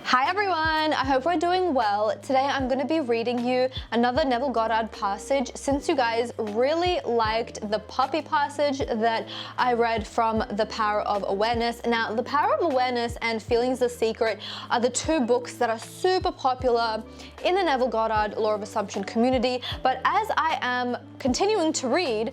Hi everyone, I hope we're doing well. Today I'm going to be reading you another Neville Goddard passage since you guys really liked the puppy passage that I read from The Power of Awareness. Now, The Power of Awareness and Feelings the Secret are the two books that are super popular in the Neville Goddard Law of Assumption community, but as I am continuing to read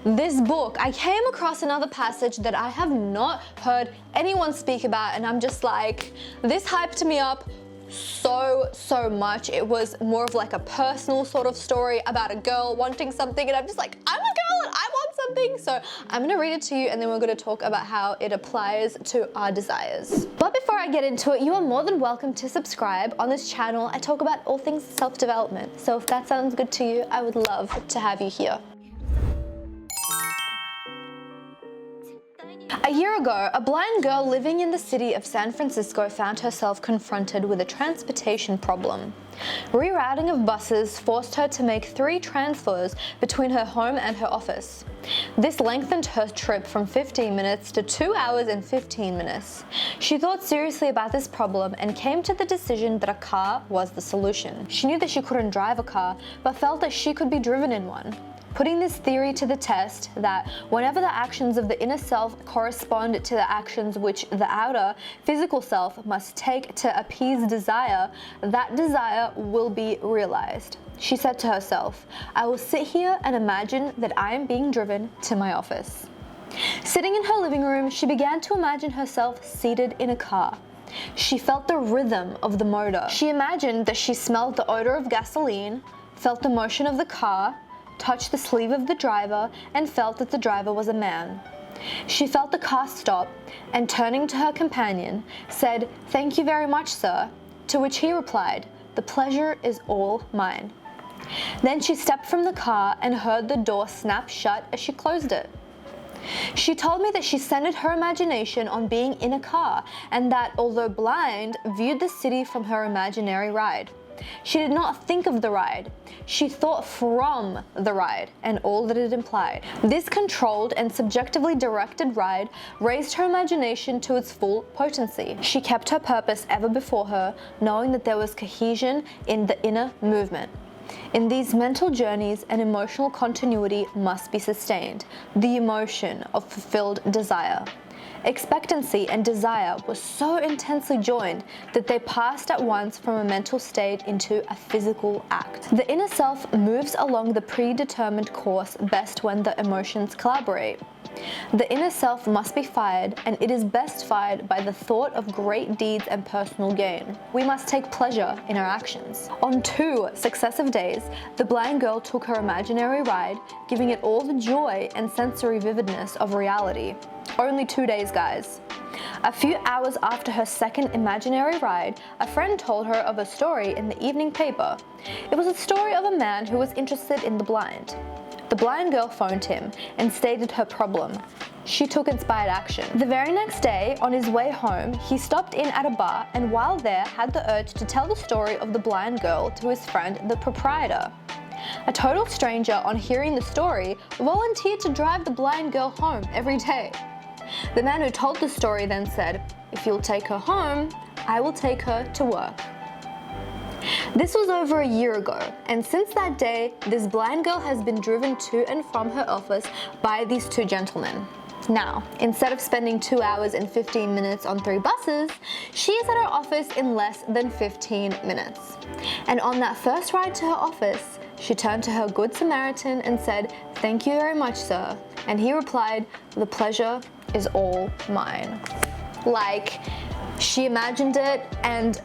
this book, I came across another passage that I have not heard anyone speak about, and I'm just like, this hyped me up so much. It was more of like a personal sort of story about a girl wanting something, and I'm just like, I'm a girl and I want something. So I'm gonna read it to you, and then we're gonna talk about how it applies to our desires. But before I get into it, you are more than welcome to subscribe. On this channel, I talk about all things self-development. So if that sounds good to you, I would love to have you here. A year ago, a blind girl living in the city of San Francisco found herself confronted with a transportation problem. Rerouting of buses forced her to make 3 transfers between her home and her office. This lengthened her trip from 15 minutes to 2 hours and 15 minutes. She thought seriously about this problem and came to the decision that a car was the solution. She knew that she couldn't drive a car, but felt that she could be driven in one. Putting this theory to the test, that whenever the actions of the inner self correspond to the actions which the outer physical self must take to appease desire, that desire will be realized. She said to herself, I will sit here and imagine that I am being driven to my office. Sitting in her living room, she began to imagine herself seated in a car. She felt the rhythm of the motor. She imagined that she smelled the odor of gasoline, felt the motion of the car, touched the sleeve of the driver, and felt that the driver was a man. She felt the car stop, and turning to her companion, said, "Thank you very much, sir," to which he replied, "The pleasure is all mine." Then she stepped from the car and heard the door snap shut as she closed it. She told me that she centered her imagination on being in a car, and that, although blind, viewed the city from her imaginary ride. She did not think of the ride. She thought from the ride and all that it implied. This controlled and subjectively directed ride raised her imagination to its full potency. She kept her purpose ever before her, knowing that there was cohesion in the inner movement. In these mental journeys, an emotional continuity must be sustained, the emotion of fulfilled desire. Expectancy and desire were so intensely joined that they passed at once from a mental state into a physical act. The inner self moves along the predetermined course best when the emotions collaborate. The inner self must be fired, and it is best fired by the thought of great deeds and personal gain. We must take pleasure in our actions. On 2 successive days, the blind girl took her imaginary ride, giving it all the joy and sensory vividness of reality. Only 2 days, guys. A few hours after her second imaginary ride, a friend told her of a story in the evening paper. It was a story of a man who was interested in the blind. The blind girl phoned him and stated her problem. She took inspired action. The very next day, on his way home, he stopped in at a bar, and while there had the urge to tell the story of the blind girl to his friend, the proprietor. A total stranger, on hearing the story, volunteered to drive the blind girl home every day. The man who told the story then said, "If you'll take her home, I will take her to work." This was over a year ago, and since that day, this blind girl has been driven to and from her office by these 2 gentlemen. Now, instead of spending 2 hours and 15 minutes on 3 buses, she is at her office in less than 15 minutes. And on that first ride to her office, she turned to her good Samaritan and said, "Thank you very much, sir." And he replied, "The pleasure is all mine." Like, she imagined it, and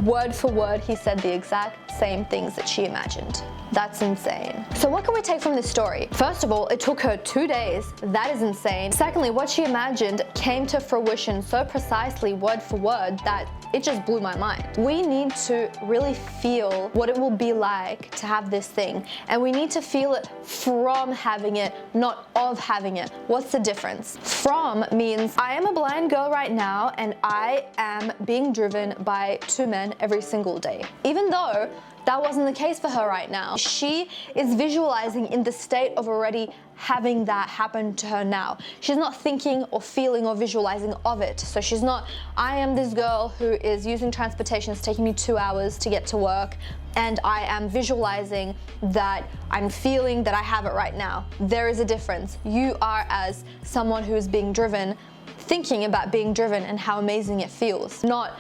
word for word, he said the exact same things that she imagined. That's insane. So what can we take from this story? First of all, it took her 2 days. That is insane. Secondly, what she imagined came to fruition so precisely, word for word, that it just blew my mind. We need to really feel what it will be like to have this thing, and we need to feel it from having it, not of having it. What's the difference? From means I am a blind girl right now, and I am being driven by 2 men every single day. Even though That wasn't the case for her right now. She is visualizing in the state of already having that happen to her now. She's not thinking or feeling or visualizing of it. So she's not, I am this girl who is using transportation, it's taking me 2 hours to get to work, and I am visualizing that I'm feeling that I have it right now. There is a difference. You are, as someone who is being driven, thinking about being driven and how amazing it feels. Not,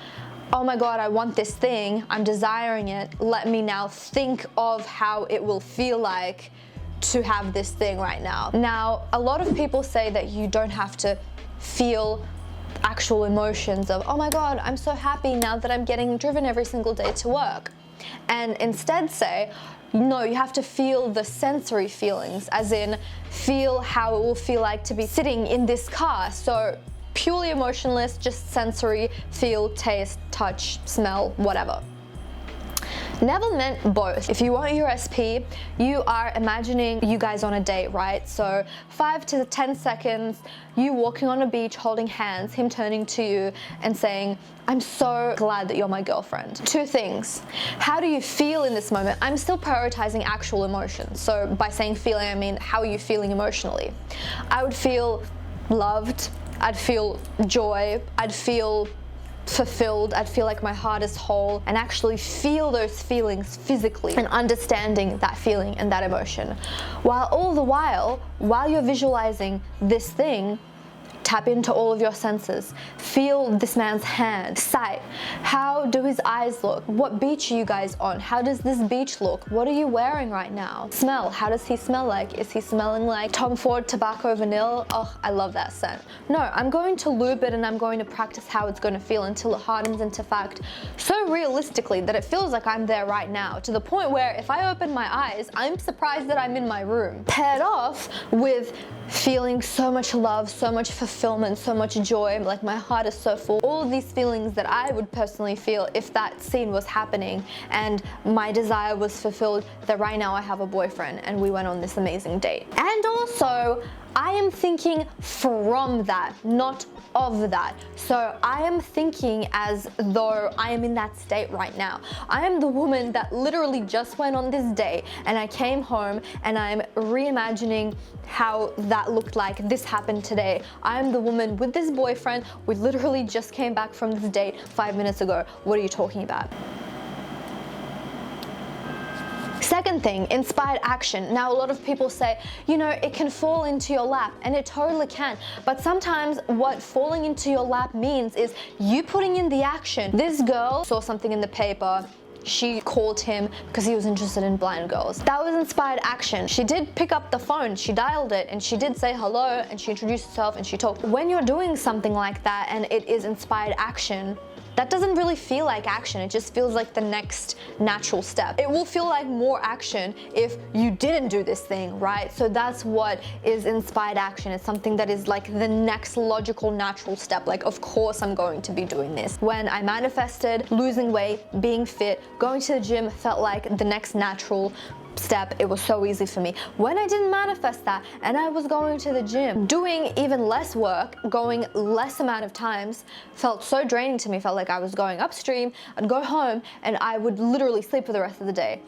oh my God, I want this thing, I'm desiring it, let me now think of how it will feel like to have this thing right now. Now, a lot of people say that you don't have to feel actual emotions of, oh my God, I'm so happy now that I'm getting driven every single day to work. And instead say, no, you have to feel the sensory feelings, as in feel how it will feel like to be sitting in this car. So purely emotionless, just sensory, feel, taste, touch, smell, whatever. Neville meant both. If you want your SP, you are imagining you guys on a date, right? So 5 to 10 seconds, you walking on a beach holding hands, him turning to you and saying, I'm so glad that you're my girlfriend. 2 things. How do you feel in this moment? I'm still prioritizing actual emotions. So by saying feeling, I mean, how are you feeling emotionally? I would feel loved, I'd feel joy, I'd feel fulfilled, I'd feel like my heart is whole, and actually feel those feelings physically and understanding that feeling and that emotion. While all the while you're visualizing this thing, tap into all of your senses. Feel this man's hand, sight. How do his eyes look? What beach are you guys on? How does this beach look? What are you wearing right now? Smell. How does he smell like? Is he smelling like Tom Ford Tobacco Vanilla? Oh, I love that scent. No, I'm going to lube it and I'm going to practice how it's going to feel until it hardens into fact so realistically that it feels like I'm there right now, to the point where if I open my eyes, I'm surprised that I'm in my room. Paired off with feeling so much love, so much fulfillment, so much joy, like my heart is so full. All of these feelings that I would personally feel if that scene was happening and my desire was fulfilled, that right now I have a boyfriend and we went on this amazing date. And also, I am thinking from that, not of that. So I am thinking as though I am in that state right now. I am the woman that literally just went on this date and I came home and I'm reimagining how that looked like this happened today. I am the woman with this boyfriend. We literally just came back from this date 5 minutes ago. What are you talking about? Second thing, inspired action. Now, a lot of people say, you know, it can fall into your lap, and it totally can. But sometimes what falling into your lap means is you putting in the action. This girl saw something in the paper. She called him because he was interested in blind girls. That was inspired action. She did pick up the phone, she dialed it, and she did say hello, and she introduced herself, and she talked. When you're doing something like that and it is inspired action, that doesn't really feel like action. It just feels like the next natural step. It will feel like more action if you didn't do this thing, right? So that's what is inspired action. It's something that is like the next logical, natural step. Like, of course I'm going to be doing this. When I manifested losing weight, being fit, going to the gym felt like the next natural step. It was so easy for me. When I didn't manifest that and I was going to the gym, doing even less work, going less amount of times, felt so draining to me. Felt like I was going upstream. I'd go home and I would literally sleep for the rest of the day.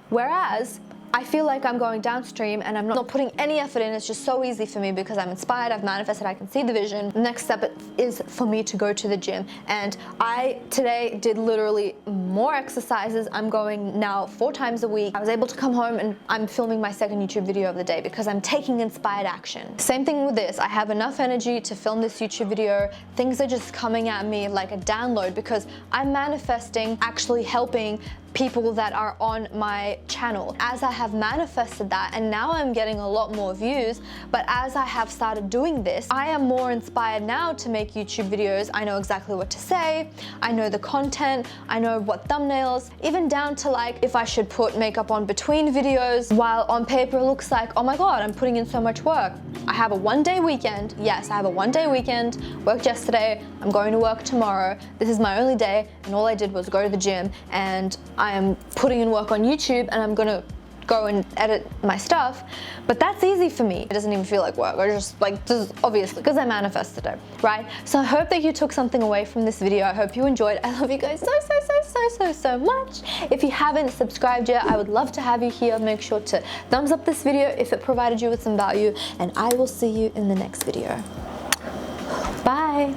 Whereas I feel like I'm going downstream and I'm not putting any effort in. It's just so easy for me because I'm inspired, I've manifested, I can see the vision. The next step is for me to go to the gym. And I today did literally more exercises. I'm going now 4 times a week. I was able to come home and I'm filming my second YouTube video of the day because I'm taking inspired action. Same thing with this. I have enough energy to film this YouTube video. Things are just coming at me like a download because I'm manifesting, actually helping people that are on my channel. As I have manifested that, and now I'm getting a lot more views, but as I have started doing this, I am more inspired now to make YouTube videos. I know exactly what to say, I know the content, I know what thumbnails, even down to like if I should put makeup on between videos, while on paper it looks like, oh my god, I'm putting in so much work. I have a 1-day weekend. Yes, I have a 1-day weekend, worked yesterday, I'm going to work tomorrow. This is my only day, and all I did was go to the gym, and I am putting in work on YouTube, and I'm gonna go and edit my stuff, but that's easy for me. It doesn't even feel like work. I just like, this is obviously because I manifested it, right? So I hope that you took something away from this video. I hope you enjoyed. I love you guys so so much. If you haven't subscribed yet, I would love to have you here. Make sure to thumbs up this video if it provided you with some value, and I will see you in the next video. Bye.